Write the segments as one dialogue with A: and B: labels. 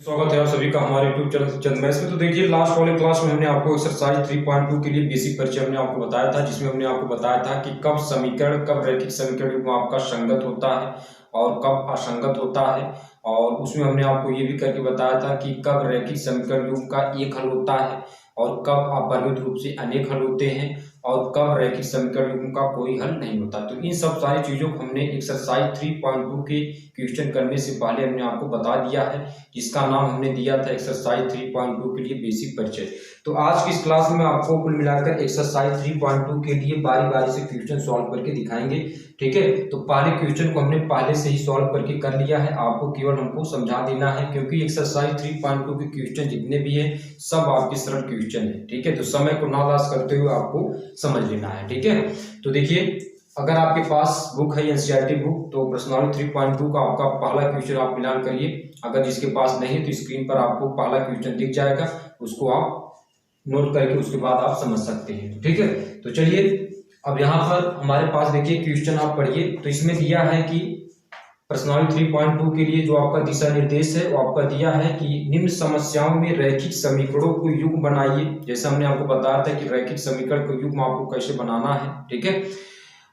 A: स्वागत है आप सभी का हमारे यूट्यूब चैनल चंद मैथ्स में। तो देखिए लास्ट वाले क्लास में हमने आपको एक्सरसाइज 3.2 के लिए बेसिक परिचय हमने आपको बताया था, जिसमें हमने आपको बताया था कि कब रैखिक समीकरण युग्म आपका संगत होता है और कब असंगत होता है। और उसमें हमने आपको ये भी करके बताया था कि कब रैखिक समीकरण युग्म का एक हल होता है और कब अपरिमित रूप से अनेक हल होते हैं और कब रैखिक समीकरण युग्म का कोई हल नहीं होता। तो इन सब सारी चीजों को हमने एक्सरसाइज 3.2 के क्वेश्चन करने से पहले हमने आपको बता दिया है, जिसका नाम हमने दिया था एक्सरसाइज 3.2 के लिए बेसिक परिचय। तो आज की इस क्लास में आपको कुल मिलाकर एक्सरसाइज 3.2 के लिए बारी बारी से क्वेश्चन सॉल्व करके दिखाएंगे। ठीक है, तो पहले क्वेश्चन को हमने पहले से ही सॉल्व करके कर लिया है, आपको केवल हमको समझा देना है, क्योंकि एक्सरसाइज 3.2 के क्वेश्चन जितने भी हैं सब आपके सरल क्वेश्चन है। ठीक है, तो समय को ना लॉस करते हुए आपको समझ लेना है। ठीक है, तो देखिए अगर आपके पास बुक है एनसीईआरटी बुक, तो प्रश्नावली 3.2 का आपका पहला क्वेश्चन आप मिलान करिए। अगर जिसके पास नहीं है तो स्क्रीन पर आपको पहला क्वेश्चन दिख जाएगा, उसको आप नोट करके उसके बाद आप समझ सकते हैं। ठीक है, तो चलिए अब यहाँ पर हमारे पास देखिए क्वेश्चन आप पढ़िए। तो इसमें दिया है कि प्रश्नावली 3.2 के लिए जो आपका दिशा निर्देश है वो आपका दिया है कि निम्न समस्याओं में रैखिक समीकरणों को युग्म बनाइए। जैसे हमने आपको बताया था कि रैखिक समीकरण को युग्म आपको कैसे बनाना है। ठीक है,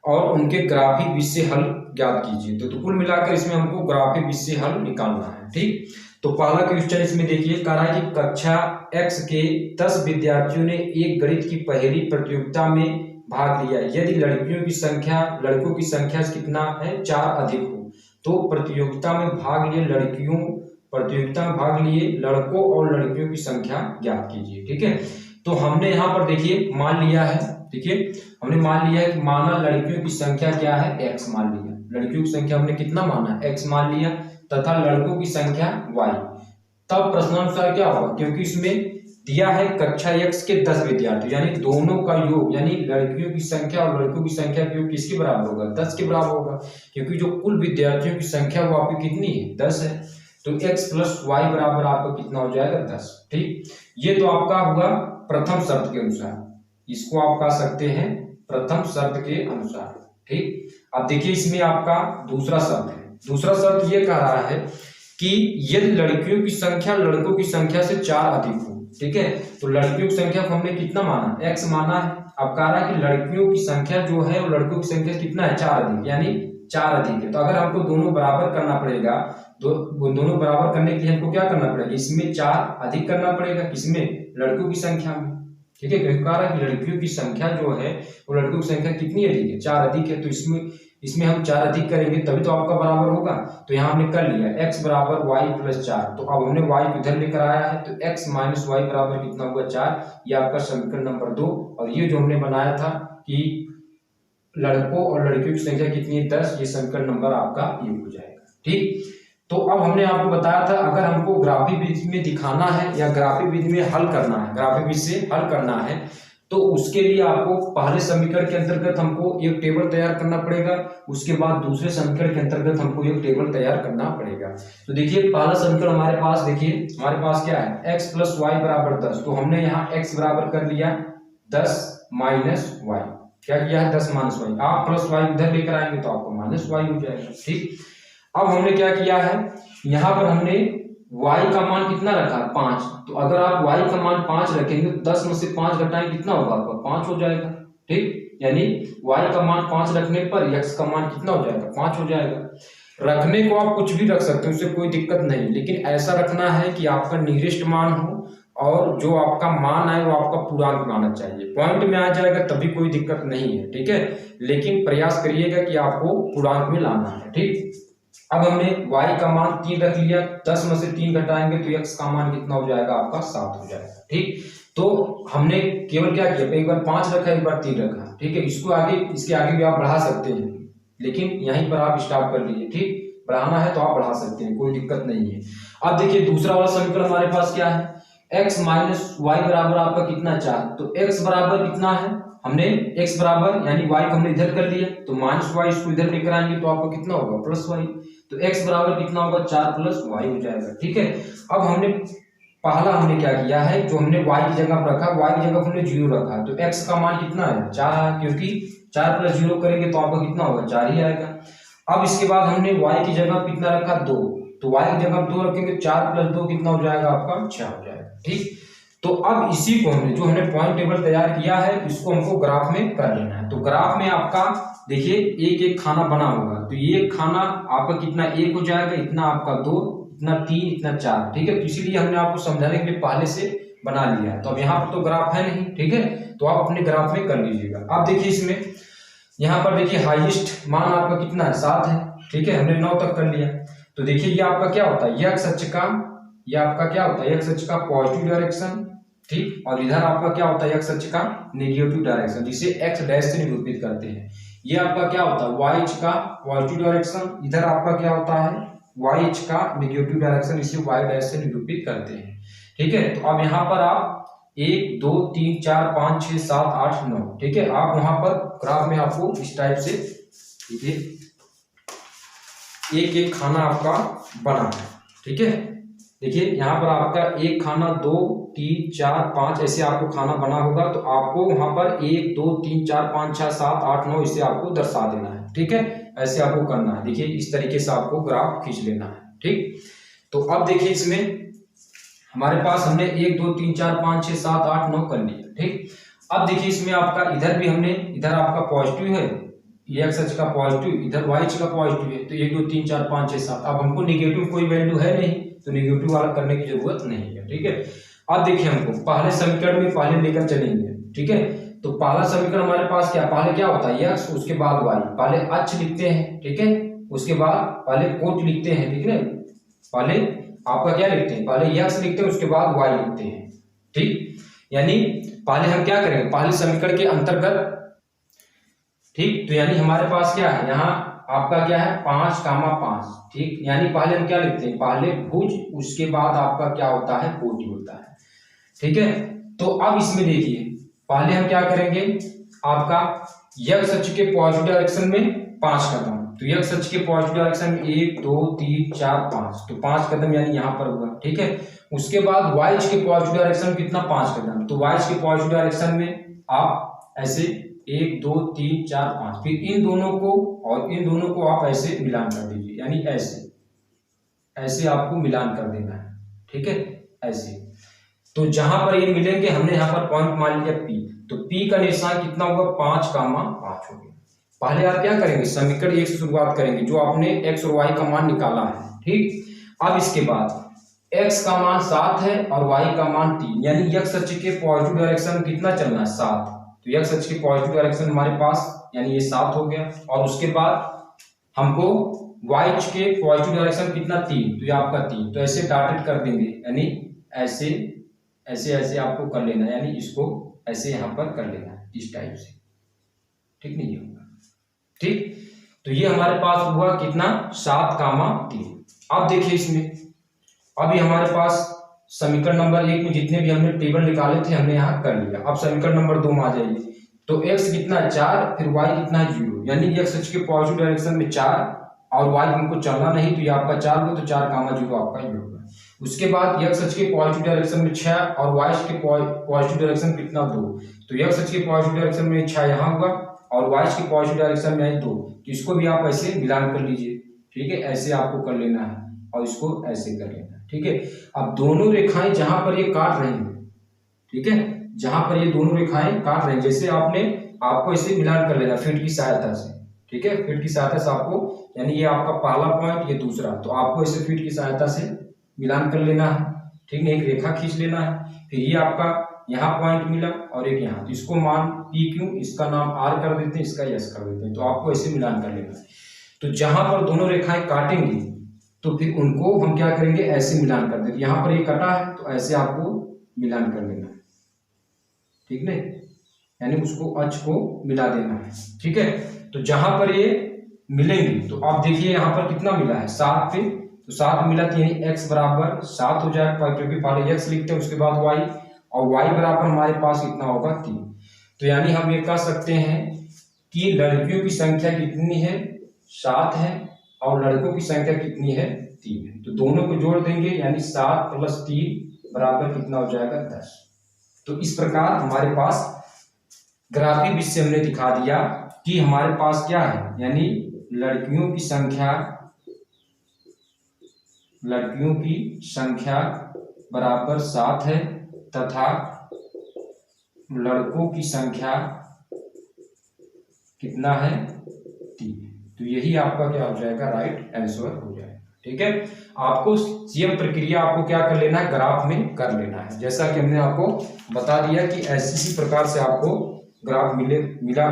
A: और उनके ग्राफिक विषय हल ज्ञात कीजिए। तो कुल मिलाकर इसमें हमको ग्राफिक विषय हल निकालना है। ठीक, तो पहला क्वेश्चन इसमें देखिए कह रहा है कि कक्षा x के 10 विद्यार्थियों ने एक गणित की पहेली प्रतियोगिता में भाग लिया। यदि लड़कों की संख्या कितना है 4 अधिक हो, तो प्रतियोगिता में भाग लिए लड़कों और लड़कियों की संख्या ज्ञात कीजिए। ठीक है, तो हमने यहाँ पर देखिए मान लिया है, देखिए हमने मान लिया है कि माना लड़कियों की संख्या क्या है x मान लिया, लड़कियों की संख्या हमने कितना माना x मान लिया, तथा लड़कों की संख्या y। तब प्रश्नानुसार क्या होगा, क्योंकि इसमें दिया है कक्षा x के 10 विद्यार्थी, यानी दोनों का योग, यानी लड़कियों की संख्या और लड़कों की संख्या का योग किसके बराबर होगा, 10 के बराबर होगा, क्योंकि जो कुल विद्यार्थियों की संख्या वो आपकी कितनी है 10 है। तो x प्लस वाई बराबर आपका कितना हो जाएगा 10। ठीक, ये तो आपका हुआ प्रथम शर्त के अनुसार, इसको आप कह सकते हैं प्रथम शर्त के अनुसार। ठीक, अब देखिए इसमें आपका दूसरा शर्त है। दूसरा शर्त ये कह रहा है कि यदि लड़कियों की संख्या लड़कों की संख्या से 4 अधिक हो। ठीक है, तो लड़कियों की संख्या को हमने कितना माना x माना है। अब कह रहा है कि लड़कियों की संख्या जो है वो लड़कों की संख्या कितना है 4 अधिक, यानी 4 अधिक है। तो अगर हमको दोनों बराबर करना पड़ेगा, दोनों बराबर करने के लिए हमको क्या करना पड़ेगा, इसमें 4 अधिक करना पड़ेगा, किसमें लड़कों की संख्या में। ठीक है, क्योंकि कह रहा है कि लड़कियों की संख्या जो है वो लड़कों की संख्या कितनी अधिक है 4 अधिक है। तो इसमें हम 4 अधिक करेंगे तभी तो आपका बराबर होगा। तो यहाँ हमने कर लिया x बराबर y प्लस 4। तो अब हमने y को इधर लेकर आया है, तो x माइनस वाई बराबर कितना हुआ 4। ये आपका समीकरण नंबर 2। और ये जो हमने बनाया था कि लड़कों और लड़कियों की संख्या कितनी है 10, ये समीकरण नंबर आपका ये हो जाएगा। ठीक, तो अब हमने आपको बताया था अगर हमको ग्राफिक विधि में दिखाना है या ग्राफिक विधि में हल करना है, ग्राफिक विधि से हल करना है, तो उसके लिए आपको पहले समीकरण के अंतर्गत हमको एक टेबल तैयार करना पड़ेगा, उसके बाद दूसरे समीकरण के अंतर्गत हमको एक टेबल तैयार करना पड़ेगा। तो देखिए पहला समीकरण हमारे पास, देखिए हमारे पास क्या है x प्लस वाई बराबर 10। तो हमने यहाँ x बराबर कर लिया 10 माइनस वाई, क्या किया है 10 माइनस वाई। आप प्लस वाई इधर लेकर आएंगे तो आपको माइनस वाई हो जाएगा। ठीक, अब हमने क्या किया है, यहाँ पर हमने y का मान कितना रखा 5। तो अगर आप y का मान 5 रखेंगे तो 10 में से 5 घटाएंगे कितना होगा आपका 5 हो जाएगा। ठीक, यानी y का मान 5 रखने पर x का मान कितना हो जाएगा 5 हो जाएगा। रखने को आप कुछ भी रख सकते हैं, उससे कोई दिक्कत नहीं, लेकिन ऐसा रखना है कि आपका नियरेस्ट मान हो और जो आपका मान है वो आपका पूर्णांक माना चाहिए। पॉइंट में आ जाएगा तभी कोई दिक्कत नहीं है। ठीक है, लेकिन प्रयास करिएगा कि आपको पूर्णांक में लाना है। ठीक, अब हमने y का मान 3 रख लिया, 10 में से 3 घटाएंगे तो x का मान कितना हो जाएगा आपका 7 हो जाएगा। ठीक, तो हमने केवल क्या किया, एक बार 5 रखा एक बार 3 रखा। ठीक है, इसके आगे भी आप बढ़ा सकते हैं, लेकिन यहीं पर आप स्टॉप कर लीजिए। ठीक, बढ़ाना है तो आप बढ़ा सकते हैं, कोई दिक्कत नहीं है। अब देखिए दूसरा वाला समीकरण हमारे पास क्या है, x माइनस वाई बराबर आपका कितना 4। तो x बराबर कितना है, हमने x बराबर यानी y को हमने इधर कर लिया, तो माइनस वाई इसको इधर लेकर आएंगे तो आपको कितना होगा प्लस वाई। तो x बराबर कितना होगा 4 प्लस वाई हो जाएगा। ठीक है, अब हमने क्या किया है, जो हमने y की जगह पर रखा, y की जगह हमने 0 रखा, तो x का मान कितना है 4 है, क्योंकि 4 प्लस 0 करेंगे तो आपका कितना होगा 4 ही आएगा। अब इसके बाद हमने y की जगह कितना रखा 2, तो y की जगह 2 रखेंगे, 4 + 2 कितना हो जाएगा आपका 6 हो जाएगा। ठीक, तो अब इसी को हमने जो हमने पॉइंट टेबल तैयार किया है इसको हमको ग्राफ में कर लेना है। तो ग्राफ में आपका देखिए एक एक खाना बना होगा, तो ये खाना आपका कितना 1 हो जाएगा, इतना आपका 2, इतना 3, इतना 4। ठीक है, तो इसीलिए हमने आपको समझाने के लिए पहले से बना लिया है। तो अब यहाँ पर तो ग्राफ है नहीं, ठीक है, तो आप अपने ग्राफ में कर लीजिएगा। अब देखिए इसमें यहाँ पर देखिए हाईएस्ट मान आपका कितना है 7 है। ठीक है, हमने 9 तक कर लिया। तो देखिए ये आपका क्या होता है, x अक्ष का, ये आपका क्या होता है x अक्ष का पॉजिटिव डायरेक्शन। ठीक, और इधर आपका क्या होता है x अक्ष का नेगेटिव डायरेक्शन, जिसे x डैश से निरूपित करते हैं। ये आपका क्या होता है y अक्ष का पॉजिटिव डायरेक्शन, इधर आपका क्या होता है y अक्ष का नेगेटिव डायरेक्शन, इसे y डैश से निरूपित करते हैं। ठीक है, तो अब यहाँ पर आप 1 2 3 4 5 6 7 8 9, ठीक है, आप वहां पर ग्राफ में आपको इस टाइप से देखिए एक एक खाना आपका बना है। ठीक है, देखिए यहाँ पर आपका एक खाना 2 3 4 5 ऐसे आपको खाना बना होगा, तो आपको वहां पर 1 2 3 4 5 6 7 8 9 इसे आपको दर्शा देना है। ठीक है, ऐसे आपको करना है। देखिए इस तरीके से आपको ग्राफ खींच लेना है। ठीक, तो अब देखिए इसमें हमारे पास हमने 1 2 3 4 5 6 7 8 9 कर लिया। ठीक, अब देखिए इसमें आपका इधर भी हमने, इधर आपका पॉजिटिव है, ये x अक्ष का पॉजिटिव, इधर y अक्ष का पॉजिटिव है, तो 1 2 3 4 5 6 7। अब हमको नेगेटिव कोई वैल्यू है नहीं, तो नेगेटिव वाला करने की जरूरत नहीं है। ठीक है, अब देखिए हमको पहले समीकरण में पहले लेकर चलेंगे। ठीक है, तो पहला समीकरण हमारे पास क्या, पहले क्या होता है x, उसके बाद y, पहले अक्ष लिखते हैं। ठीक है, उसके बाद पहले कोट लिखते हैं। ठीक है, पहले आपका क्या लिखते हैं, पहले x लिखते हैं, उसके बाद y लिखते हैं। ठीक, यानी पहले हम क्या करेंगे, पहले समीकरण के अंतर्गत। ठीक, तो यानी हमारे पास क्या है, यहाँ आपका क्या है 5, 5। ठीक, यानी पहले हम क्या लिखते हैं, पहले भुज, उसके बाद आपका क्या होता है कोटि होता है। ठीक है, तो अब इसमें देखिए पहले हम क्या करेंगे, आपका x अक्ष के पॉजिटिव डायरेक्शन में 5 कदम, तो x अक्ष के पॉजिटिव डायरेक्शन में 1 2 3 4 5, तो 5 कदम यानी यहाँ पर हुआ। ठीक है, उसके बाद y अक्ष के पॉजिटिव डायरेक्शन कितना 5 कदम, तो y अक्ष के पॉजिटिव डायरेक्शन में आप ऐसे 1 2 3 4 5, फिर इन दोनों को और इन दोनों को आप ऐसे मिलान कर दीजिए, यानी ऐसे ऐसे आपको मिलान कर देना है। ठीक है, ऐसे, तो जहां पर ये मिलेंगे, हमने यहाँ पर पॉइंट मान लिया P, तो P का निशान कितना होगा 5, 5 हो गया। पहले आप क्या करेंगे, समीकरण 1 से शुरुआत करेंगे, जो आपने x और y का मान निकाला है। ठीक, अब इसके बाद x का मान 7 है और y का मान 3, यानी x अक्ष के पॉजिटिव डायरेक्शन में कितना चलना है 7, तो x अक्ष के पॉजिटिव डायरेक्शन हमारे पास यानी ये 7 हो गया। और उसके बाद हमको y अक्ष के पॉजिटिव डायरेक्शन कितना 3, तो ये आपका 3, तो ऐसे डॉटेड कर देंगे, यानी ऐसे ऐसे ऐसे आपको कर लेना है, यानी इसको ऐसे यहाँ पर कर लेना है इस टाइप से। ठीक, नहीं होगा। ठीक, तो ये हमारे पास हुआ कितना 7, 3। अब देखिए इसमें अभी हमारे पास समीकरण नंबर 1 में जितने भी हमने टेबल निकाले थे हमने यहाँ कर लिया। अब समीकरण नंबर 2 में आ जाइए, तो x कितना 4, फिर y कितना 0, यानी x अक्ष के पॉजिटिव डायरेक्शन में 4 और y हमको चलना नहीं, तो ये आपका 4 हो, तो 4, 0 आपका ये होगा। उसके बाद x अक्ष के पॉजिटिव डायरेक्शन में 6 और y अक्ष के पॉजिटिव डायरेक्शन कितना 2, तो x अक्ष के पॉजिटिव डायरेक्शन में 6 यहाँ हुआ और y अक्ष के पॉजिटिव डायरेक्शन में 2, तो इसको भी आप ऐसे मिलान कर लीजिए। ठीक है, ऐसे आपको कर लेना है और इसको ऐसे कर लेना है। ठीक है, अब दोनों रेखाएं जहां पर ये काट रही हैं, ठीक है, जहां पर ये दोनों रेखाएं काट रही हैं, जैसे आपको इसे मिलान कर लेना फीट की सहायता से। ठीक है, फीट की सहायता से आपको, यानी ये आपका पहला पॉइंट, ये दूसरा, तो आपको इसे फीट की सहायता से मिलान कर लेना है। ठीक है, एक रेखा खींच लेना है, फिर ये आपका यहाँ पॉइंट मिला और एक यहाँ, तो इसको मान PQ, इसका नाम R कर देते हैं, इसका S कर देते हैं, तो आपको ऐसे मिलान कर लेना है। तो जहां पर दोनों रेखाएं काटेंगी तो फिर उनको हम क्या करेंगे, ऐसे मिलान कर देंगे। यहाँ पर ये कटा है तो ऐसे आपको मिलान कर लेना है। ठीक है, यानी उसको अक्ष को मिला देना है। ठीक है, तो जहां पर ये मिलेंगी तो आप देखिए यहाँ पर कितना मिला है 7 पे, तो 7 मिला, तो यानी x बराबर 7 हो जाएगा, क्योंकि पहले x लिखते हैं उसके बाद y, और y बराबर हमारे पास कितना होगा 3। तो यानी हम ये कह सकते हैं कि लड़कियों की संख्या कितनी है 7 है और लड़कों की संख्या कितनी है 3 है। तो दोनों को जोड़ देंगे, यानी 7 + 3 बराबर कितना हो जाएगा 10। तो इस प्रकार हमारे पास ग्राफिक विधि से हमने दिखा दिया कि हमारे पास क्या है, यानी लड़कियों की संख्या लड़कियों की संख्या बराबर 7 है तथा लड़कों की संख्या कितना है 3। तो यही आपका क्या हो जाएगा, राइट आंसर हो जाएगा। ठीक है, आपको यह प्रक्रिया आपको क्या कर लेना है, ग्राफ में कर लेना है। जैसा कि हमने आपको बता दिया कि ऐसी प्रकार से आपको ग्राफ मिला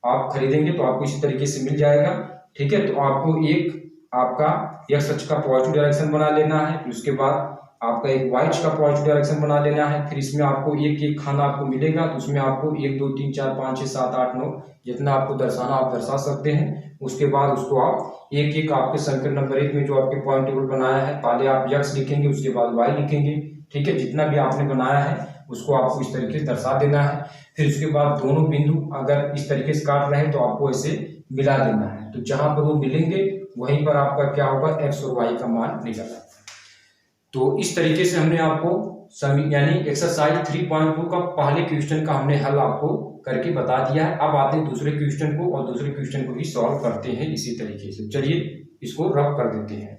A: आप खरीदेंगे तो आपको इसी तरीके से मिल जाएगा। ठीक है, तो आपको एक आपका एक्स अक्ष का पॉजिटिव डायरेक्शन बना लेना है, उसके बाद आपका एक वाई अक्ष का पॉजिटिव डायरेक्शन बना लेना है। फिर इसमें आपको एक एक खाना आपको मिलेगा, तो उसमें आपको 1 2 3 4 5 6 7 8 9 जितना आपको दर्शाना आप दर्शा सकते हैं। उसके बाद उसको आप एक एक आपके समीकरण नंबर 1 में जो आपके पॉइंट टेबल बनाया है, पहले आप एक्स लिखेंगे, उसके बाद वाई लिखेंगे। ठीक है, जितना भी आपने बनाया है उसको आपको इस तरीके से दर्शा देना है। फिर उसके बाद दोनों बिंदु अगर इस तरीके से काट रहे हैं तो आपको ऐसे मिला देना है। तो जहां पर वो मिलेंगे वहीं पर आपका क्या होगा, एक्स और वाई का मान निकल आएगा। तो इस तरीके से हमने आपको यानी एक्सरसाइज 3.2 का पहले क्वेश्चन का हमने हल आपको करके बता दिया है। अब आते हैं दूसरे क्वेश्चन को और दूसरे क्वेश्चन को भी सॉल्व करते हैं इसी तरीके से। चलिए इसको रफ कर देते हैं।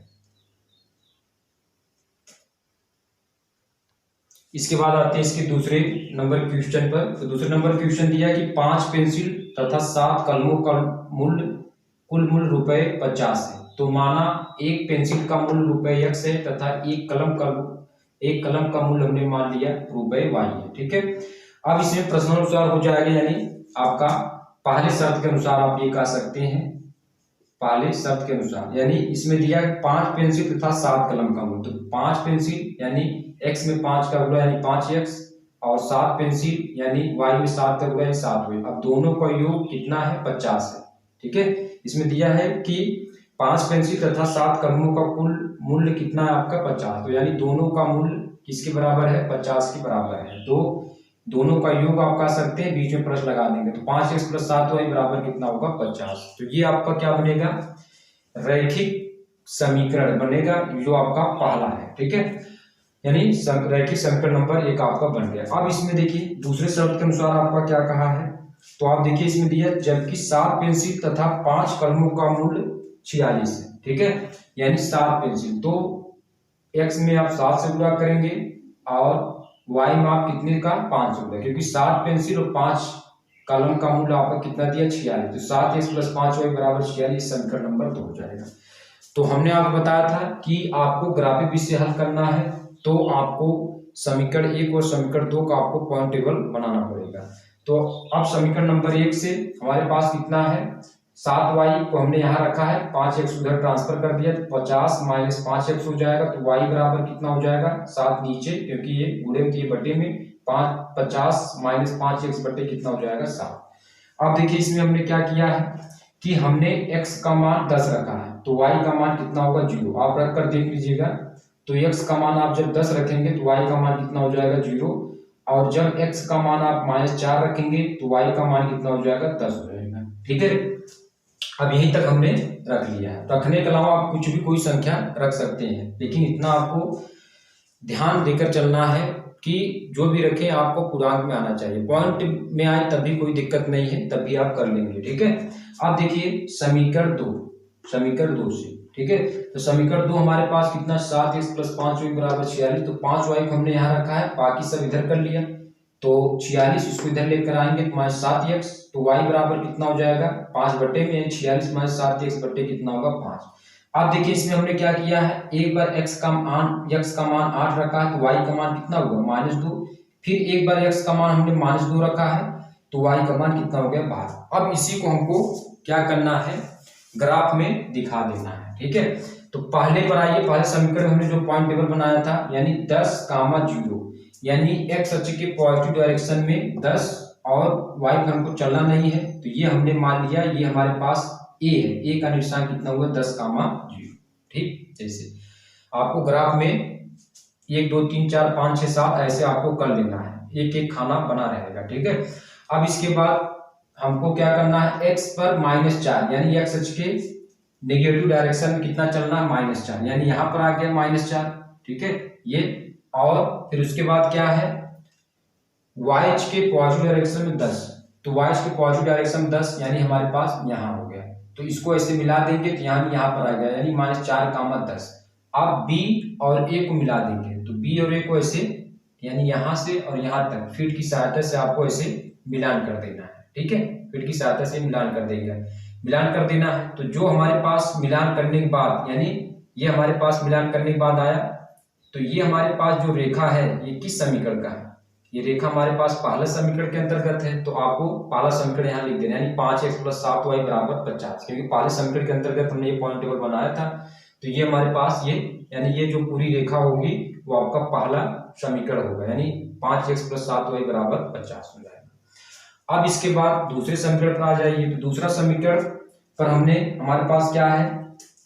A: इसके बाद आते हैं इसके दूसरे नंबर क्वेश्चन पर। तो दूसरे नंबर क्वेश्चन दिया है कि 5 पेंसिल तथा 7 कलमों का कुल मूल्य रुपए 50 है। तो माना एक पेंसिल का मूल्य रुपए x है तथा एक कलम का मूल्य हमने मान लिया रुपए y है। ठीक है, अब इसमें प्रश्नानुसार हो जाएगा, यानी आपका पहले शर्त के अनुसार आप ये कह सकते हैं, पहले शर्त के अनुसार। यानी इसमें दिया है 5 पेंसिल तथा 7 कलम का मूल्य। तो 5 पेंसिल यानी x में 5 का गुणा यानी 5x और 7 पेंसिल यानी y में 7 का गुणा यानी 7y। अब दोनों का योग कितना है, 50 है। ठीक है, इसमें दिया है कि 5 पेंसिल तथा 7 कलमों का कुल मूल्य कितना है आपका 50। तो यानी दोनों का मूल्य किसके बराबर है, 50 के बराबर है। तो दोनों का योग आप कह सकते हैं, बीच में प्लस लगा देंगे तो 5x + 7y बराबर कितना होगा 50। तो ये आपका क्या बनेगा, रैखिक समीकरण बनेगा, जो आपका पहला है। ठीक है, यानी रैखिक समीकरण नंबर 1 आपका बन गया। अब इसमें देखिए दूसरे शर्त के अनुसार आपका क्या कहा है। तो आप देखिए इसमें दिया जबकि 7 पेंसिल तथा 5 कलमों का मूल्य 46 है। ठीक है, यानी 7 पेंसिल, तो x में आप 7 से गुणा करेंगे और y में आप कितने का 5 से गुणा, क्योंकि 7 पेंसिल और 5 कलम का मूल्य आपका कितना दिया 46। तो 7x + 5y बराबर 46 समीकरण नंबर 2 हो जाएगा। तो हमने आपको बताया था कि आपको ग्राफिक विधि से हल करना है, तो आपको समीकरण 1 और समीकरण 2 का आपको पॉइंट टेबल बनाना पड़ेगा। तो अब समीकरण नंबर 1 से हमारे पास कितना है, 7y को हमने यहाँ रखा है, 5x उधर ट्रांसफर कर दिया तो 50 - 5x हो जाएगा। तो y बराबर कितना हो जाएगा, 7 नीचे, क्योंकि ये गुणे के बटे में 50 - 5x बटे कितना हो जाएगा 7। अब देखिए इसमें हमने क्या किया है कि हमने x का मान 10 रखा है, तो y का मान कितना होगा 0। आप रख कर देख लीजिएगा, तो x का मान आप जब 10 रखेंगे तो y का मान कितना हो जाएगा 0, और जब x का मान आप -4 रखेंगे तो y का मान कितना हो जाएगा 10 हो जाएगा। ठीक है, अब यहीं तक हमने रख लिया है। रखने के अलावा आप कुछ भी कोई संख्या रख सकते हैं, लेकिन इतना आपको ध्यान देकर चलना है कि जो भी रखें आपको पूर्णांक में आना चाहिए। पॉइंट में आए तभी कोई दिक्कत नहीं है, तभी आप कर लेंगे। ठीक है, अब देखिए समीकरण 2 से। ठीक है, तो समीकरण 2 हमारे पास कितना, 7x + 5y बराबर 46। तो 5y को हमने यहाँ रखा है, बाकी सब इधर कर लिया। तो 46 इसको इधर लेकर आएंगे तो -7x, तो y बराबर कितना हो जाएगा 5 बटे में 46 - 7x बटे कितना होगा 5। अब देखिए इसमें हमने क्या किया है, एक बार x का मान 8 रखा है, तो y का मान कितना होगा -2। फिर एक बार x का मान हमने -2 रखा है, तो y का मान कितना हो गया 12। अब इसी को हमको क्या करना है, ग्राफ में दिखा देना है। ठीक है, तो पहले बनाइए, पहले समीकरण हमने जो पॉइंट टेबल बनाया था, यानी 10, 0, यानी x अक्ष के पॉजिटिव डायरेक्शन में 10 और y पर हमको चलना नहीं है, तो ये हमने मान लिया ये हमारे पास a है। a का निशान कितना हुआ 10, 0। ठीक, जैसे आपको ग्राफ में 1 2 3 4 5 6 7 ऐसे आपको कर लेना है, एक एक खाना बना रहेगा। ठीक है, अब इसके बाद हमको क्या करना है, x पर -4 यानी x अक्ष के नेगेटिव डायरेक्शन में कितना चलना है -4, यानी यहाँ पर आ गया -4। ठीक है, ये, और फिर उसके बाद क्या है, y अक्ष के पॉजिटिव डायरेक्शन में 10, तो y अक्ष के पॉजिटिव डायरेक्शन में 10 यानी हमारे पास यहाँ हो गया। तो इसको ऐसे मिला देंगे तो यहाँ पर आ गया, यानी -4, 10। आप बी और ए को मिला देंगे, तो बी और ए को ऐसे यानी यहाँ से और यहाँ तक फीट की सहायता से आपको ऐसे मिलान कर देना है। ठीक है, फीट की सहायता से मिलान कर देंगे, मिलान कर देना है। तो जो हमारे पास मिलान करने के बाद यानी ये हमारे पास मिलान करने के बाद आया, तो ये हमारे पास जो रेखा है ये किस समीकरण का है, ये रेखा हमारे पास पहले समीकरण के अंतर्गत है। तो आपको पहला समीकरण यहाँ लिख देना, यानी 5x + 7y = 50, क्योंकि पहले समीकरण के अंतर्गत हमने ये पॉइंट टेबल बनाया था। तो ये हमारे पास ये यानी ये जो पूरी रेखा होगी वो आपका पहला समीकरण होगा, यानी 5x + 7y = 50 हो जाएगा। अब इसके बाद दूसरे समीकरण पर आ जाइए। तो दूसरा समीकरण पर हमारे पास क्या है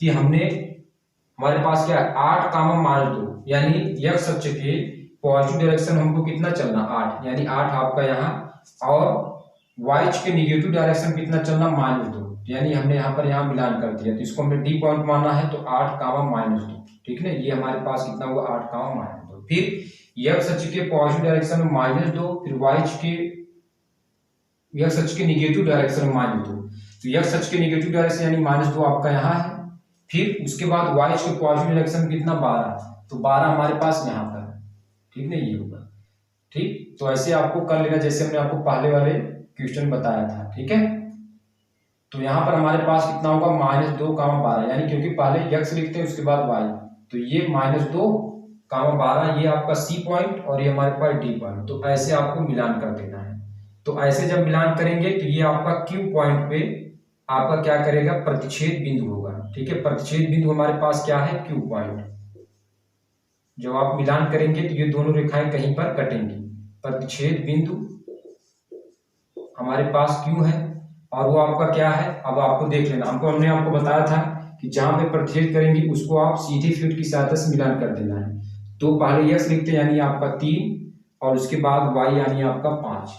A: कि हमारे पास क्या है 8 -2, यानी x अक्ष के पॉजिटिव डायरेक्शन हमको कितना चलना 8, यानी 8 आपका यहाँ, और y अक्ष के निगेटिव डायरेक्शन कितना चलना -2, यानी हमने यहाँ मिलान कर दिया। तो इसको हमने डी पॉइंट माना है, तो 8 -2, ठीक है, ये हमारे पास कितना हुआ 8 -2। फिर x अक्ष के पॉजिटिव डायरेक्शन में -2, फिर y अक्ष के निगेटिव डायरेक्शन में -2, तो x अक्ष के निगेटिव डायरेक्शन यानी -2 आपका यहाँ है। फिर उसके बाद y अक्ष के पॉजिटिव डायरेक्शन कितना 12, तो 12 हमारे पास यहाँ पर, ठीक है, ये होगा। ठीक, तो ऐसे आपको कर लेना जैसे हमने आपको पहले वाले क्वेश्चन बताया था। ठीक है, तो यहाँ पर हमारे पास कितना होगा -2, 12, यानी क्योंकि पहले x लिखते हैं उसके बाद y, तो ये -2, 12 ये आपका C पॉइंट और ये हमारे पास D पॉइंट। तो ऐसे आपको मिलान कर देना है। तो ऐसे जब मिलान करेंगे तो ये आपका Q पॉइंट पे आपका क्या करेगा प्रतिच्छेद बिंदु होगा। ठीक है, प्रतिच्छेद बिंदु हमारे पास क्या है Q पॉइंट। जब आप मिलान करेंगे तो ये दोनों रेखाएं कहीं पर कटेंगी, प्रतिच्छेद बिंदु हमारे पास Q है और वो आपका क्या है, अब आपको देख लेना। हमने आपको बताया था कि जहां पे प्रतिच्छेद करेंगे उसको आप सीधी फीट की सहायता से मिलान कर देना है। तो पहले x लिखते हैं यानी आपका 3 और उसके बाद y यानी आपका 5।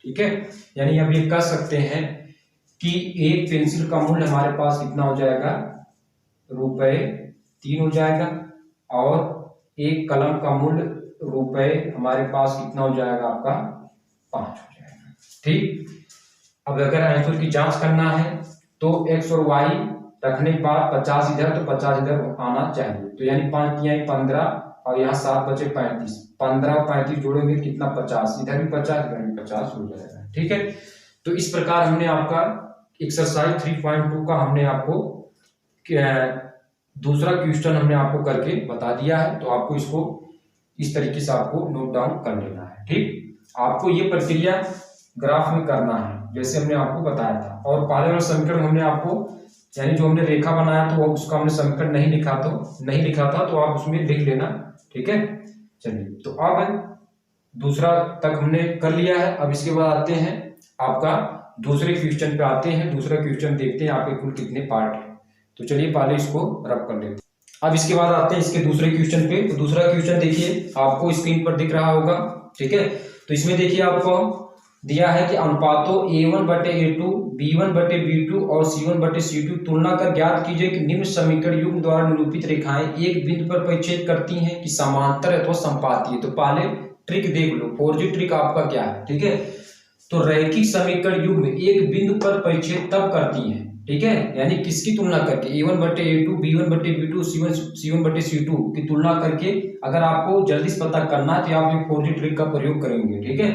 A: ठीक है, यानी अब ये कह सकते हैं कि एक पेंसिल का मूल्य हमारे पास कितना हो जाएगा ₹3 हो जाएगा, और एक कलम का मूल्य रुपए हमारे पास कितना हो जाएगा आपका 5 हो जाएगा। ठीक, अब अगर आंसर की जांच करना है तो x और y रखने के बाद 50 इधर तो 50 इधर आना चाहिए। तो यानी 5 × 15 और यहाँ 7 बचे 35, 15 और 35 जोड़ेंगे कितना 50, इधर भी 50 इधर भी 50 हो जाएगा। ठीक है, तो इस प्रकार हमने आपका एक्सरसाइज 3.2 का हमने आपको दूसरा क्वेश्चन हमने आपको करके बता दिया है। तो आपको इसको इस तरीके से आपको नोट डाउन कर लेना है। ठीक, आपको ये प्रक्रिया ग्राफ में करना है जैसे हमने आपको बताया था। और पहले वाला समीकरण हमने आपको यानी जो हमने रेखा बनाया तो उसका हमने समीकरण नहीं लिखा था, तो आप उसमें लिख लेना। ठीक है, चलिए, तो अब दूसरा तक हमने कर लिया है। अब इसके बाद आते हैं आपका दूसरे क्वेश्चन पे आते हैं। दूसरा क्वेश्चन देखते हैं आपके कुल कितने पार्ट है। तो चलिए पहले इसको रब कर लेते हैं। अब इसके बाद आते हैं इसके दूसरे क्वेश्चन पे। तो दूसरा क्वेश्चन देखिए आपको स्क्रीन पर दिख रहा होगा। ठीक है, तो इसमें देखिए आपको दिया है कि अनुपातों A1/A2, B1/B2 और C1/C2 तुलना कर ज्ञात कीजिए कि निम्न समीकरण युग्म द्वारा निरूपित रेखाएं एक बिंदु पर परिच्छेद करती हैं कि समांतर अथवा संपाती है। तो पहले ट्रिक देख लो, 4G ट्रिक आपका क्या है। ठीक है, तो रैखिक समीकरण युग्म एक बिंदु पर परिच्छेद तब करती है, ठीक है, यानी किसकी तुलना करके A1/A2, B1/B2, C1/C2 की तुलना करके। अगर आपको जल्दी से पता करना है तो आप ये 4G ट्रिक का प्रयोग करेंगे। ठीक है,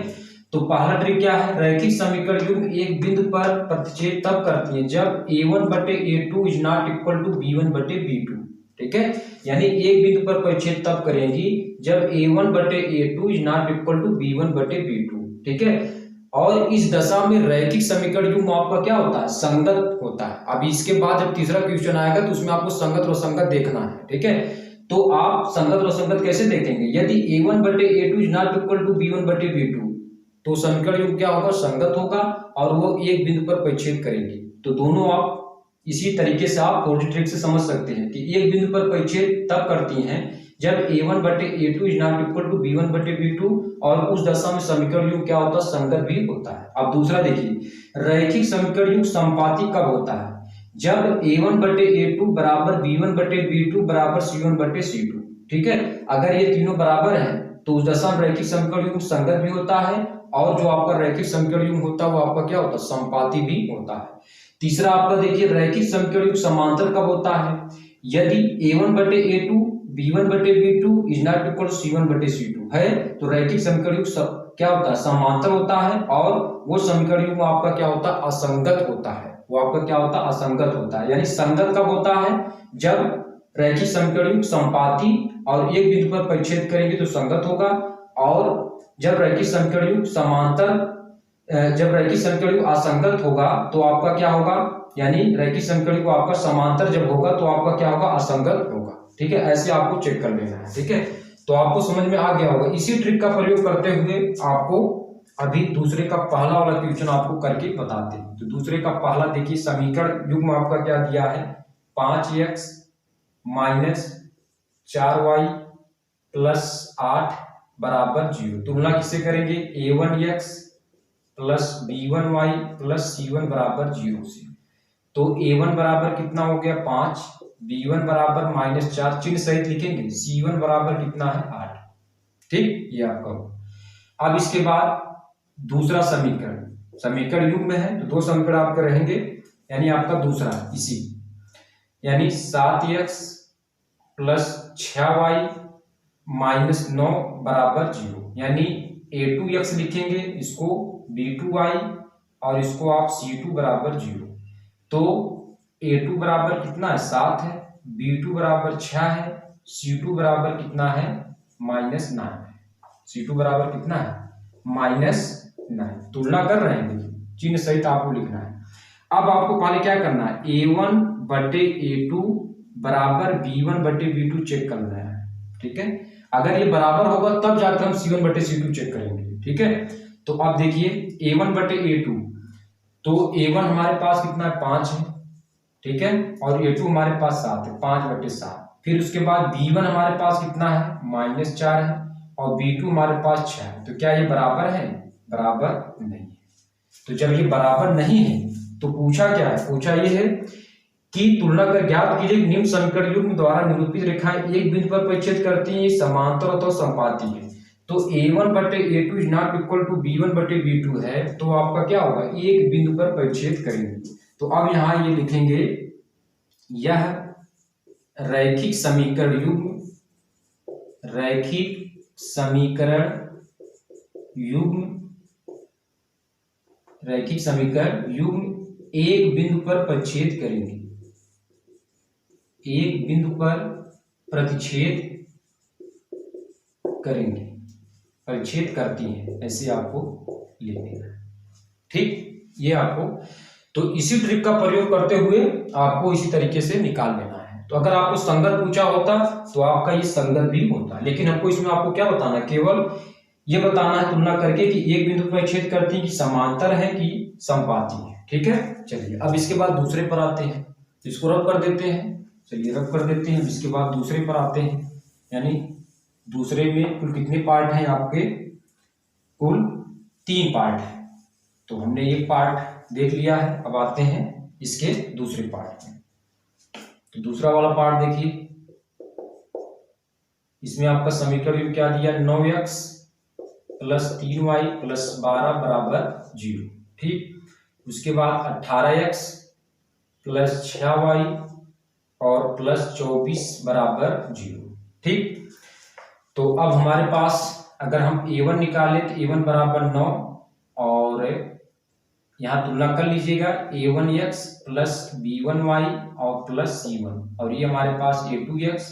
A: तो पहला ट्रिक क्या है, रैखिक समीकरण युग्म एक बिंदु पर प्रतिच्छेद तब करती है जब A1/A2 is not equal to B1/B2। ठीक है, यानी एक बिंदु पर परिच्छेद तब करेंगी जब A1/A2 is not equal to B1/B2। ठीक है, और इस दशा में रैखिक समीकरण युग्म आपका क्या होता है, संगत होता है। अब इसके बाद जब तीसरा क्वेश्चन आएगा तो उसमें आपको संगत और असंगत देखना है। ठीक है, तो आप संगत और असंगत कैसे देखेंगे, यदि A1/A2 is not equal to B1/B2 तो समीकरण युग्म क्या होगा, संगत होगा, और वो एक बिंदु पर परिच्छेद करेंगे। तो दोनों आप इसी तरीके से आप 4G ट्रिक से समझ सकते हैं कि एक बिंदु पर परिच्छेद तब करती हैं जब A1/A2 is not equal to B1/B2, और उस दशा में समीकरण युग्म क्या होता है, संगत भी होता है। अब दूसरा देखिए, रैखिक समीकरण युग्म संपाती कब होता है, जब A1/A2 बराबर B1/B2 बराबर C1/C2। ठीक है, अगर ये तीनों बराबर हैं तो उस दशा में रैखिक समीकरण युग्म संगत भी होता है, और जो आपका रैखिक समीकरण युग्म होता है वो आपका क्या होता है, संपाती भी होता है। तीसरा आपका देखिए, रैखिक समीकरण युग्म समांतर कब होता है, यदि A1/A2 B1 बटे B2 is not equal C1 बटे C2 है, तो रैखिक समीकरण युग्म क्या होता है, समांतर होता है, और वो समीकरण युग्म आपका क्या होता है, असंगत होता है। वो आपका क्या होता है, असंगत होता है। यानी संगत कब होता है, जब रैखिक समीकरण युग्म संपाती और एक बिंदु पर परिच्छेद करेंगे तो संगत होगा, और जब रैखिक समीकरण युग्म समांतर जब रैखिक समीकरण युग्म असंगत होगा तो आपका क्या होगा, यानी रैखिक समीकरण युग्म आपका समांतर जब होगा तो आपका क्या होगा, असंगत होगा। ठीक है, ऐसे आपको चेक कर लेना है। ठीक है, तो आपको समझ में आ गया होगा। इसी ट्रिक का प्रयोग करते हुए आपको अभी दूसरे का पहला वाला क्वेश्चन आपको करके बताते हैं। तो दूसरे का पहला देखिए, समीकरण युग्म आपका क्या दिया है, 5x माइनस 4y प्लस 8 बराबर 0। तुलना किससे करेंगे, a1x plus b1y plus c1 बराबर 0 से। तो a1 बराबर कितना हो गया 5, b1 बराबर -4 चिन्ह सहित लिखेंगे, c1 बराबर कितना है 8। ठीक, ये आपका हो। अब इसके बाद दूसरा समीकरण, समीकरण युग्म में है तो दो समीकरण आपके रहेंगे, यानी आपका दूसरा इसी, यानी 7x प्लस 6y माइनस 9 बराबर 0, यानी a2x लिखेंगे, इसको b2y और इसको आप c2 बराबर 0। तो a2 बराबर कितना है 7 है, b2 बराबर 6 है, c2 बराबर कितना है -9 है। c2 बराबर कितना है -9। तुलना कर रहे हैं, देखिए चिन्ह सहित आपको लिखना है। अब आपको पहले क्या करना है, a1 बटे a2 बराबर b1 बटे b2 चेक करना है। ठीक है, अगर ये बराबर होगा तब जाकर हम c1 बटे c2 चेक करेंगे। ठीक है, तो अब देखिए a1 बटे a2, तो a1 हमारे पास कितना है 5 है, ठीक है, और a2 हमारे पास 7 है, 5 बटे 7। फिर उसके बाद b1 हमारे पास कितना है -4 है, और b2 हमारे पास 6 है। तो क्या ये बराबर है, बराबर नहीं है। तो जब ये बराबर नहीं है तो पूछा क्या है, पूछा ये है कि तुलना कर ज्ञात कीजिए निम्न समीकरण युग्म द्वारा निरूपित रेखाएं एक बिंदु पर परिच्छेद करती हैं, समांतर अथवा संपाती है। तो a1 बटे a2 is not equal to b1 बटे b2 है, तो आपका क्या होगा, एक बिंदु पर परिच्छेद करेंगे। तो अब यहां ये लिखेंगे, यह रैखिक समीकरण युग्म, रैखिक समीकरण युग्म, रैखिक समीकरण युग्म एक बिंदु पर परिच्छेद करेंगे, एक बिंदु पर प्रतिच्छेद करेंगे, परिच्छेद करती है, ऐसे आपको लिख देना है। ठीक, ये आपको, तो इसी ट्रिक का प्रयोग करते हुए आपको इसी तरीके से निकाल लेना है। तो अगर आपको संगत पूछा होता तो आपका ये संगत भी होता, लेकिन हमको इसमें आपको क्या बताना है, केवल ये बताना है तुलना करके कि एक बिंदु पर छेद करती है कि समांतर है कि संपाती है। ठीक है, चलिए अब इसके बाद दूसरे पर आते हैं, इसको रब कर देते हैं, चलिए रब कर देते हैं। इसके बाद दूसरे पर आते हैं, यानी दूसरे में कुल कितने पार्ट हैं आपके, कुल 3 पार्ट है। तो हमने एक पार्ट देख लिया है, अब आते हैं इसके दूसरे पार्ट में। तो दूसरा वाला पार्ट देखिए, इसमें आपका समीकरण क्या दिया, 9x प्लस 3y प्लस 12 बराबर 0। ठीक, उसके बाद 18x प्लस 6y और प्लस 24 बराबर 0। ठीक, तो अब हमारे पास अगर हम a1 निकालें तो a1 बराबर 9, और यहाँ तुलना कर लीजिएगा a1x प्लस b1y और प्लस c1, और ये हमारे पास a2x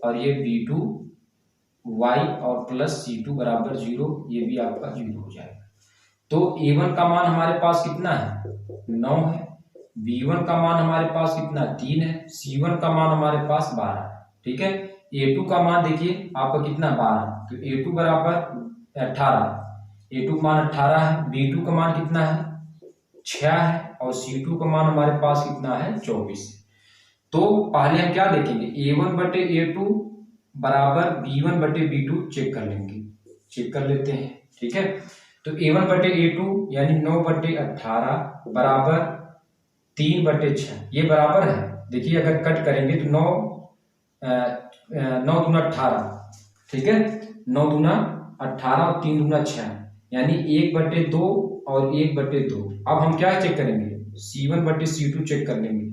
A: और ये b2y और प्लस c2 बराबर 0, ये भी आपका 0 हो जाएगा। तो a1 का मान हमारे पास कितना है 9 है, b1 का मान हमारे पास कितना 3 है, c1 का मान हमारे पास 12 है। ठीक है, a2 का मान देखिए आपका कितना 12, तो a2 बराबर 18, a2 का मान 18 है, b2 का मान कितना है 6 है, और c2 का मान हमारे पास कितना है 24। तो पहले हम क्या देखेंगे, a1 बटे a2 बराबर b1 बटे b2 चेक कर लेंगे, चेक कर लेते हैं। ठीक है, तो a1 बटे a2 यानी 9 बटे 18 बराबर 3 बटे 6, ये बराबर है। देखिए अगर कट करेंगे तो 9 दूना 18, ठीक है, 9 दूना 18 और 3 दूना 6, यानी 1 बटे 2 और 1 बटे 2। अब हम क्या चेक करेंगे, c1 बटे c2 चेक कर लेंगे।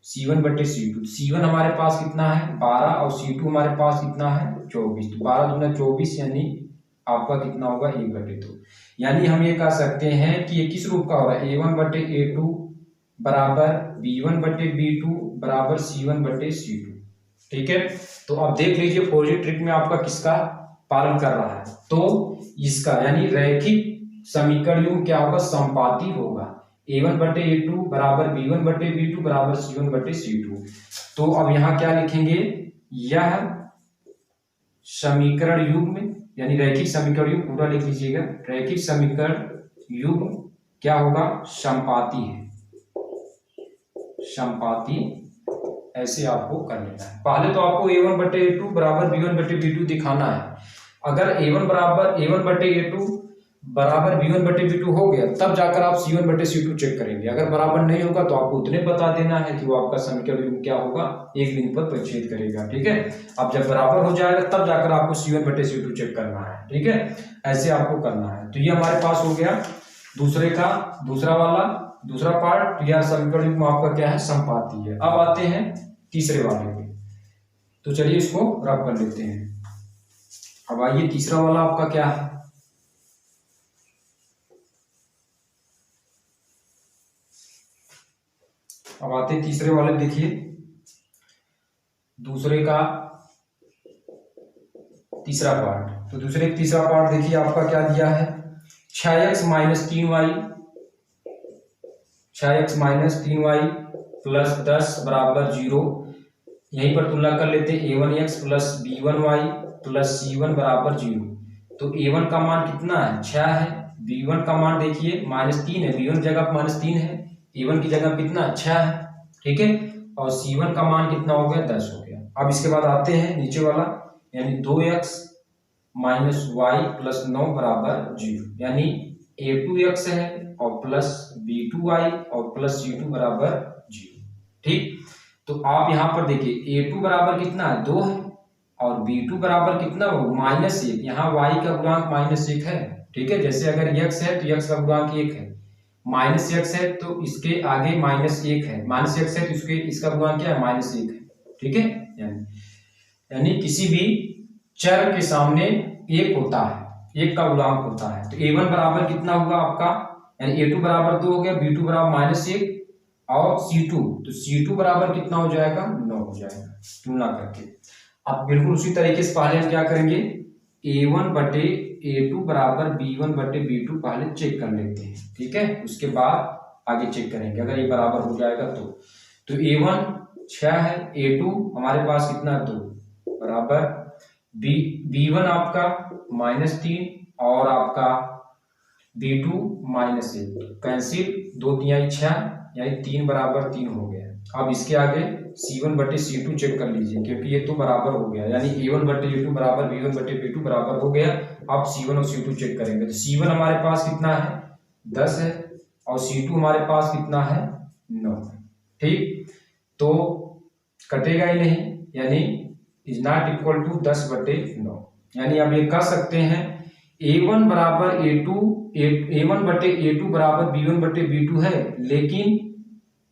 A: C1/C2। C1 हमारे पास कितना है 12 और C2 हमारे पास कितना है 24। तो 12 दूना 24 यानी आपका कितना होगा 1/2। यानी हम ये कह सकते हैं कि ये किस रूप का होगा A1/A2 बराबर B1/B2 बराबर C1/C2। ठीक है, तो अब देख लीजिए फॉरजी ट्रिक में आपका किसका पालन कर रहा है, तो इसका यानी रैखिक समीकरण युग्म क्या होगा समपाती होगा। A1/A2 बराबर B1/B2 बराबर C1/C2। तो अब यहाँ क्या लिखेंगे, यह समीकरण युग्म यानी रैखिक समीकरण युग्म पूरा लिख लीजिएगा, रैखिक समीकरण युग्म क्या होगा समपाती है, समपाती ऐसे आपको कर लेना है। पहले तो आपको A1/A2 बराबर B1/B2 दिखाना है। अगर A1/A2 बराबर B1/B2 हो गया तब जाकर आप C1/C2 चेक करेंगे। अगर बराबर नहीं होगा तो आपको उतने बता देना है कि वो आपका समीकरण युग्म क्या होगा, एक बिंदु पर परिच्छेद करेगा। ठीक है, अब जब बराबर हो जाएगा तब जाकर आपको C1/C2 चेक करना है। ठीक है, ऐसे आपको करना है। तो ये हमारे पास हो गया दूसरे का दूसरा पार्ट, यह समीकरण युग्म आपका क्या है समपाती है। अब आते हैं तीसरे वाले पे, तो चलिए इसको रब कर लेते हैं। अब आइए तीसरा वाला आपका क्या है, अब आते हैं तीसरे वाले। देखिए दूसरे का तीसरा पार्ट, तो दूसरे का तीसरा पार्ट देखिए आपका क्या दिया है 6x - 3y, 6x - 3y plus 10 बराबर 0। यहीं पर तुलना कर लेते हैं A1x plus B1y plus C1 बराबर 0। तो A1 का मान कितना है 6 है, B1 का मान देखिए -3 है, B1 की जगह -3 है, A1 की जगह कितना 6 है। ठीक है, और C1 का मान कितना हो गया 10 हो गया। अब इसके बाद आते हैं नीचे वाला, यानी 2x - y प्लस 9 बराबर 0, यानी A2x है और प्लस B2y और प्लस C2 बराबर 0। ठीक, तो आप यहां पर देखिए A2 बराबर कितना है 2 है और B2 बराबर कितना हो -1। यहाँ y का गुणांक -1 है। ठीक है, जैसे अगर x है तो x का गुणांक 1 है, -x है तो इसके आगे -1 है, -x है तो इसका गुणांक क्या है -1 है। ठीक है, यानी किसी भी चर के सामने एक होता है, एक का गुणांक होता है। तो A1 बराबर कितना होगा आपका, यानी A2 बराबर 2 हो गया, B2 बराबर -1 और C2, तो C2 बराबर कितना हो जाएगा 9 हो जाएगा तुलना करके। अब बिल्कुल उसी तरीके से पहले हम क्या करेंगे A1/A2 बराबर B1/B2 पहले चेक कर लेते हैं। ठीक है, उसके बाद आगे चेक करेंगे अगर ये बराबर हो जाएगा तो A1 6 है, A2 हमारे पास कितना 2 बराबर B1 आपका -3 और आपका B2 -1, कैंसिल 2 3 6 यानी 3 बराबर 3 हो गया। अब इसके आगे C1/C2 चेक कर लीजिए क्योंकि ये तो बराबर हो गया, यानी A1/A2 बराबर B1/B2 बराबर हो गया। अब C1 और C2 चेक करेंगे तो C1 हमारे पास कितना है 10 है और C2 हमारे पास कितना है 9 है। ठीक, तो कटेगा ही नहीं, यानी इज नॉट इक्वल टू 10/9। यानी अब ये कह सकते हैं A1 बराबर A1/A2 बराबर B1/B2 है, लेकिन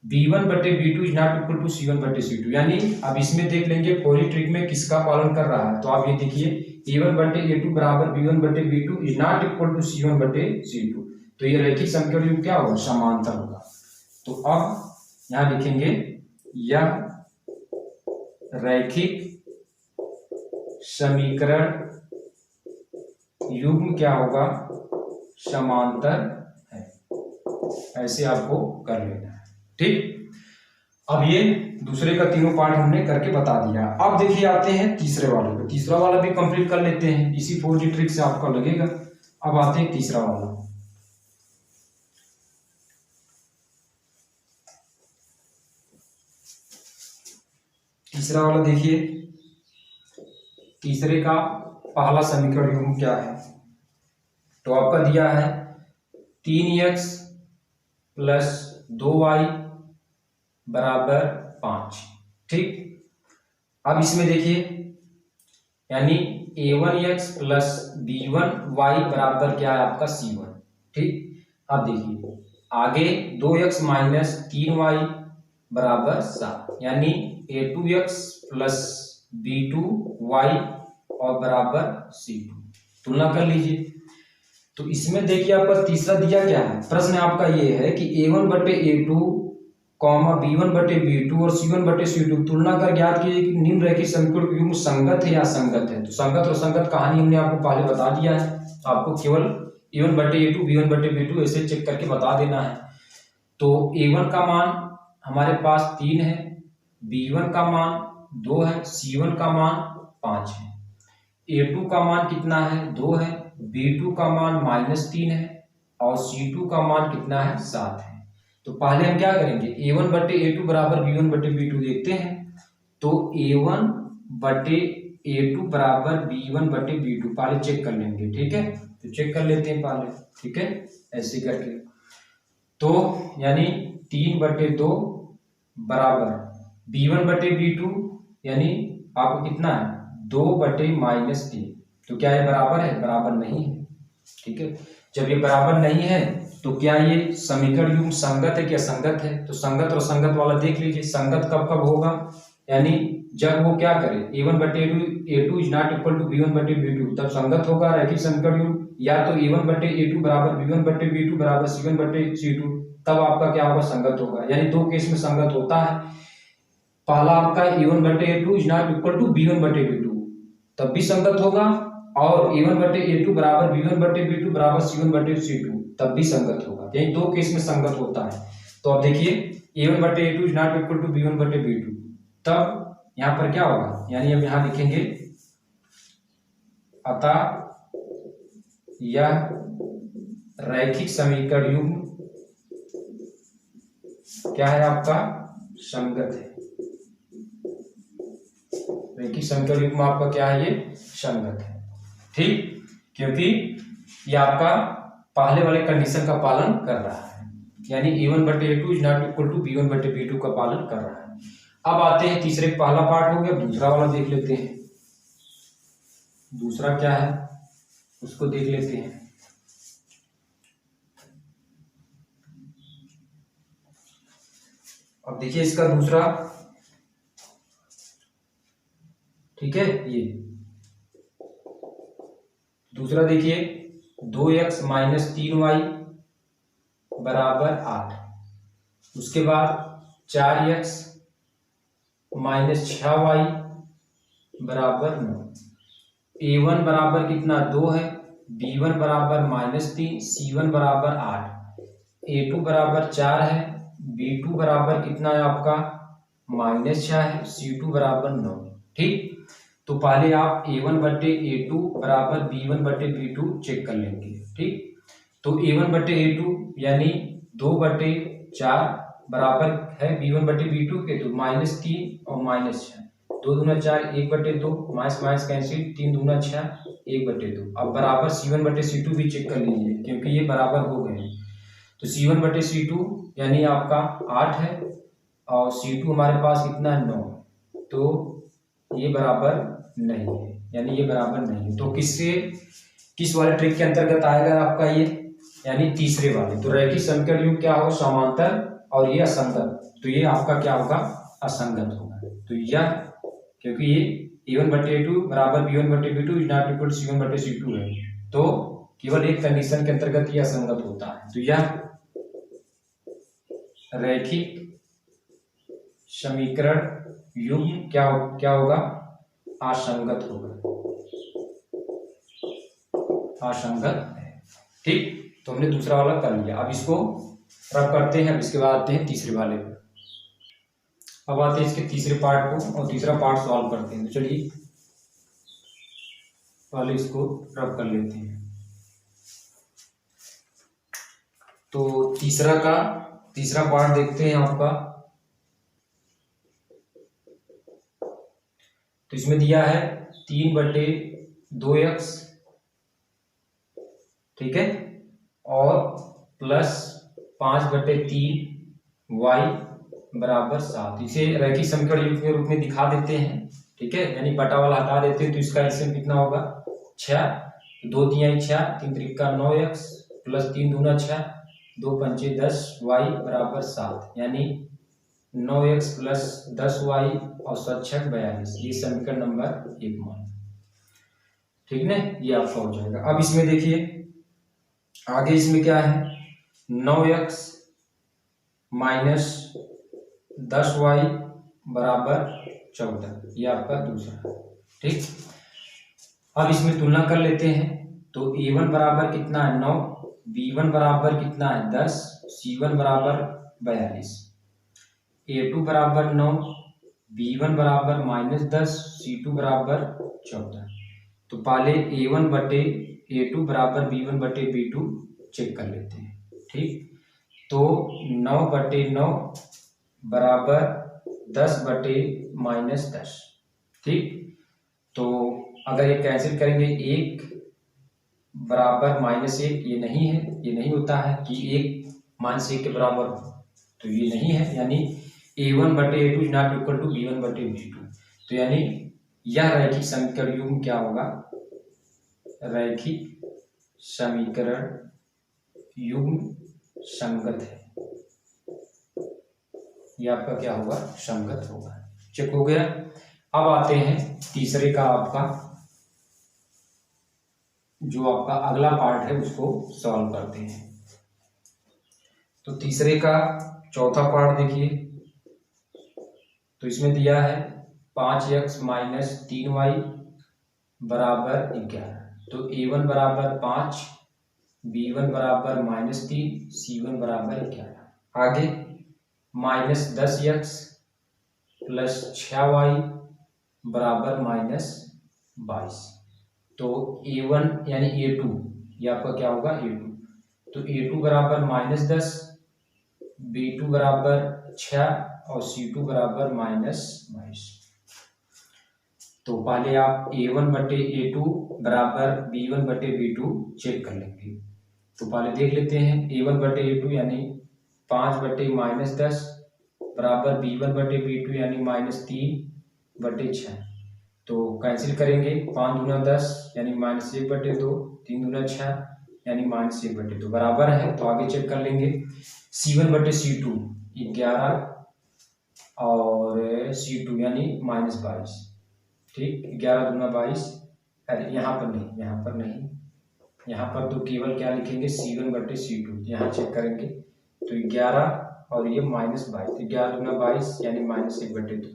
A: B1/B2 is not equal to C1/C2। यानी अब इसमें देख लेंगे फॉरजी ट्रिक में किसका पालन कर रहा है। तो आप ये देखिए A1/A2 बराबर B1/B2 is not equal to C1/C2, तो ये रैखिक समीकरण युग्म क्या होगा समांतर होगा। तो अब यहां लिखेंगे यह रैखिक समीकरण युग्म क्या होगा समांतर है, ऐसे आपको कर लेना है। ठीक, अब ये दूसरे का तीनों पार्ट हमने करके बता दिया। अब देखिए आते हैं तीसरे वाले पे, तीसरा वाला भी कंप्लीट कर लेते हैं, इसी फॉरजी ट्रिक से आपका लगेगा। अब आते हैं तीसरा वाला, तीसरा वाला देखिए तीसरे का पहला समीकरण युग्म क्या है, तो आपका दिया है 3x प्लस 2y बराबर 5। ठीक, अब इसमें देखिए यानी A1x प्लस B1y बराबर क्या है आपका C1। ठीक, अब देखिए आगे 2x - 3y बराबर 7, यानी a2x प्लस b2y और बराबर c2। तुलना कर लीजिए। तो इसमें देखिए आपका तीसरा दिया क्या है, प्रश्न आपका ये है कि a1 बटे a2 कॉमा b1 बटे b2 और c1 बटे c2 तुलना कर ज्ञात कीजिए कि निम्न रैखिक समीकरण युग्म संगत है या असंगत है। तो संगत और असंगत कहानी हमने आपको पहले बता दिया है, आपको केवल a1 बटे a2 b1 बटे b2 ऐसे चेक करके बता देना है। तो a1 का मान हमारे पास 3 है, b1 का मान 2 है, c1 का मान 5 है, a2 का मान कितना है 2 है, b2 का मान -3 है और c2 का मान कितना है 7 है। तो पहले हम क्या करेंगे, a1 बटे a2 बराबर b1 बटे b2 देखते हैं। तो a1 बटे a2 बराबर b1 बटे b2 पहले चेक कर लेंगे, ठीक है। तो चेक कर लेते हैं पहले, ठीक है, ऐसे करके। तो यानी 3 बटे 2 बराबर b1 बटे b2 यानी आपको कितना है 2 बटे -3। तो क्या ये बराबर है, बराबर नहीं है, ठीक है। जब ये बराबर नहीं है तो क्या ये समीकरण युग्म संगत है कि असंगत है। तो संगत और असंगत वाला देख लीजिए, संगत कब कब होगा, यानी जब वो क्या करे a1 बटे a2 is not equal to b1 बटे b2 तब संगत होगा रैखिक समीकरण युग्म, या तो a1 बटे a2 बराबर b1 बटे b2 बराबर c1 बटे c2 तब आपका क्या होगा, संगत होगा। यानी दो केस में संगत होता है। पहला आपका a1 बटे a2 is not equal to b1 बटे b2 तब भी संगत होगा, और a1 बटे a2 बराबर b1 बटे b2 बराबर c1 बटे c2 तब भी संगत होगा। यही दो केस में संगत होता है। तो अब देखिए a1 बटे a2 is not equal to b1 बटे b2 तब यहाँ पर क्या होगा, यानी अब यहाँ लिखेंगे अतः यह रैखिक समीकरण युग्म क्या है आपका, संगत है। रैखिक समीकरण युग्म आपका क्या है, ये संगत है, ठीक, क्योंकि ये आपका पहले वाले कंडीशन का पालन कर रहा है, यानी a1 बटे a2 is not equal to b1 बटे b2 का पालन कर रहा है। अब आते हैं तीसरे, पहला पार्ट हो गया, दूसरा वाला देख लेते हैं। दूसरा क्या है उसको देख लेते हैं। अब देखिए इसका दूसरा, ठीक है, ये दूसरा देखिए 2x माइनस 3y बराबर 8, उसके बाद 4x माइनस 6y बराबर 9, a1 बराबर कितना 2 है, b1 बराबर -3, c1 बराबर 8, a2 बराबर 4 है, b2 बराबर कितना है आपका -6 है, c2 बराबर 9, ठीक। तो पहले आप a1 बटे a2 बराबर b1 बटे b2 चेक कर लेंगे, ठीक। तो a1 बटे a2 यानी 2 बटे 4 बराबर है b1 बटे b2 के, तो -3 और -6, 2 दूना 4, 1 बटे 2, माइनस माइनस कैंसिल, 3 दूना 6, 1 बटे 2। अब बराबर c1 बटे c2 भी चेक कर लीजिए क्योंकि ये बराबर हो गए। तो c1 बटे c2 यानी आपका 8 है और c2 हमारे पास कितना है 9, तो ये बराबर नहीं है, यानी ये बराबर नहीं है। तो किस वाले ट्रिक के अंतर्गत आएगा आपका ये, यानी तीसरे वाले। तो रैखिक समीकरण युग्म क्या हो, समांतर और ये असंगत, तो ये आपका क्या होगा, असंगत होगा। तो यह क्योंकि ये a1 बटे a2 बराबर b1 बटे b2 is not equal c1 बटे c2 है, तो केवल एक कंडीशन के अंतर्गत ये असंगत होता है। तो यह रैखिक समीकरण युग्म क्या होगा, असंगत होगा, असंगत है, ठीक। तो हमने दूसरा वाला कर लिया। अब इसको रब करते हैं, अब इसके बाद आते हैं तीसरे वाले पे। अब आते हैं इसके तीसरे पार्ट को और तीसरा पार्ट सॉल्व करते हैं। तो चलिए पहले इसको रब कर लेते हैं। तो तीसरा पार्ट देखते हैं आपका। तो इसमें दिया है 3 बटे 2x, ठीक है, और प्लस 5 बटे 3y बराबर 7। इसे रैखिक समीकरण युग्म के रूप में दिखा देते हैं, ठीक है, यानी बटा वाला हटा देते हैं। तो इसका एलसीएम कितना होगा 6, 2 तिहाई 6, 3 त्रिका 9x प्लस 3 दूना 6, 2 पंचे 10 y बराबर 7, यानी 9x प्लस 10y और 7×6 = 42। ये समीकरण नंबर 1 मान, ठीक ना, ये आपका हो जाएगा। अब इसमें देखिए आगे इसमें क्या है, 9x माइनस 10y बराबर 14, ये आपका दूसरा, ठीक। अब इसमें तुलना कर लेते हैं, तो a1 बराबर कितना है 9, b1 बराबर कितना है 10, c1 बराबर 42, a2 बराबर 9, b1 बराबर -10, c2 बराबर 14। तो पहले a1 बटे a2 बराबर b1 बटे b2 चेक कर लेते हैं, ठीक। तो 9 बटे 9 बराबर 10 बटे -10, ठीक। तो अगर ये कैंसिल करेंगे, 1 बराबर -1, ये नहीं है, ये नहीं होता है कि 1 -1 के बराबर हो, तो ये नहीं है, यानी a1 बटे a2 is not equal to b1 बटे b2। तो यानी यह रैखिक समीकरण युग्म क्या होगा, रैखिक समीकरण युग्म संगत है, ये आपका क्या होगा, संगत होगा। चेक हो गया। अब आते हैं तीसरे का, आपका जो आपका अगला पार्ट है उसको सॉल्व करते हैं। तो तीसरे का चौथा पार्ट देखिए, तो इसमें दिया है 5x माइनस 3y बराबर 11। तो a1 बराबर 5, b1 बराबर -3, c1 बराबर 11। आगे -10x प्लस 6y बराबर -22। तो a1 यानी a2, ये आपका क्या होगा a2। तो a2 बराबर -10, b2 बराबर 6 और c2 बराबर -22। तो पहले आप a1 बटे a2 बराबर b1 बटे b2 चेक कर लेंगे। तो पहले देख लेते हैं, a1 बटे a2 यानी 5 बटे -10 बराबर b1 बटे b2 यानी -3 बटे 6। तो कैंसिल करेंगे, 5 दूना 10 यानी -1 बटे 2, 3 दूना 6 यानी -1 बटे 2 बराबर है। तो आगे चेक कर लेंगे, c1 बटे c2 11 और c2 यानी -22, ठीक। 11 दूना 22, अरे यहाँ पर नहीं, यहाँ पर नहीं, यहाँ पर तो केवल क्या लिखेंगे c1 बटे c2, यहाँ चेक करेंगे तो 11 और ये -22, तो 11 दूना 22 यानी -1 बटे 2।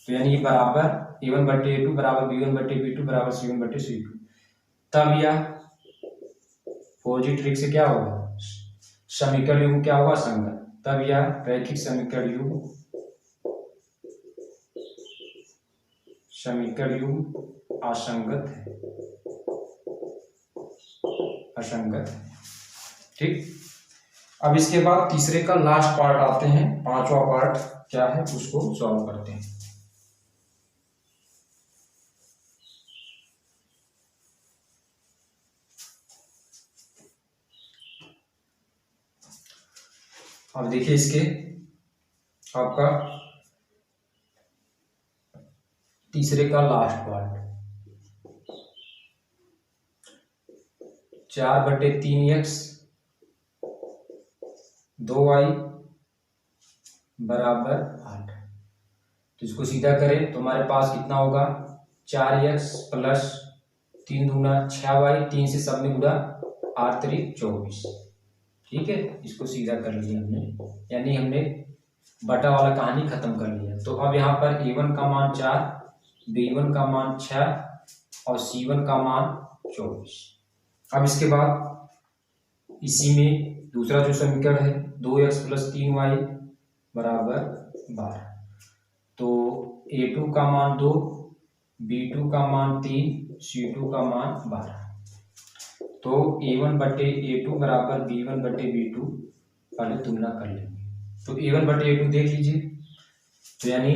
A: तो यानी ये बराबर a1 बटे a2 बराबर b1 बटे b2 बराबर c1 बटे c2। तब यह फौजी ट्रिक से क्या होगा, समीकरण युग्म क्या होगा, संगत। तब यह रैखिक समीकरण युग्म असंगत है, असंगत है, ठीक। अब इसके बाद तीसरे का लास्ट पार्ट आते हैं, पांचवा पार्ट क्या है उसको सॉल्व करते हैं। अब देखिए इसके आपका तीसरे का लास्ट पार्ट, 4/3x 2y बराबर 8। तो इसको सीधा करें तो हमारे पास कितना होगा, 4x प्लस 3 दूना 6y, 3 से सब में गुणा, 8 3 24, ठीक है। इसको सीधा कर लिया हमने, यानी हमने बटा वाला कहानी खत्म कर लिया। तो अब यहाँ पर a1 का मान 4, b1 का मान 6 और c1 का मान 24। अब इसके बाद इसी में दूसरा जो समीकरण है 2x प्लस 3y बराबर 12। तो a2 का मान 2, b2 का मान 3, c2 का मान 12। तो a1 बटे a2 बराबर b1 बटे b2 पहले तुलना कर लेंगे। तो a1 बटे a2 देख लीजिए, तो यानी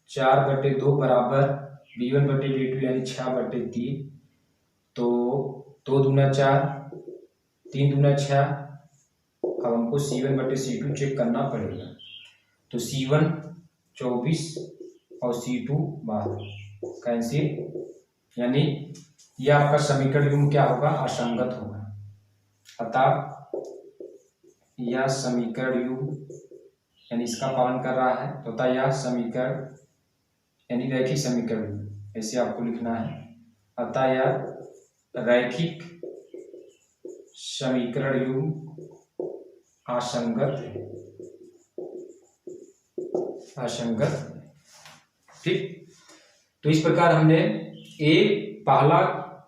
A: 4/2 बराबर b1 बटे b2 यानी 6/3। तो 2 दूना 4, 3 दूना 6। अब हमको c1 बटे c2 चेक करना पड़ेगा। तो c1 24 और c2 12, कैंसिल, यानी यह आपका समीकरण युग्म क्या होगा, असंगत होगा। अतः यह समीकरण युग्म यानी इसका पालन कर रहा है तथा यह समीकरण यानी रैखिक समीकरण, ऐसे आपको लिखना है, अतः यह रैखिक समीकरण युग्म असंगत। ठीक, तो इस प्रकार हमने एक पहला,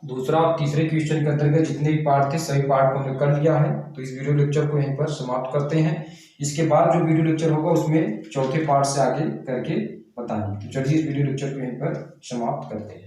A: दूसरा और तीसरे क्वेश्चन के अंतर्गत जितने भी पार्ट थे सभी पार्ट को हमने कर लिया है। तो इस वीडियो लेक्चर को यहीं पर समाप्त करते हैं। इसके बाद जो वीडियो लेक्चर होगा उसमें चौथे पार्ट से आगे करके बताएंगे। तो चलिए इस वीडियो लेक्चर को यहीं पर समाप्त करते हैं।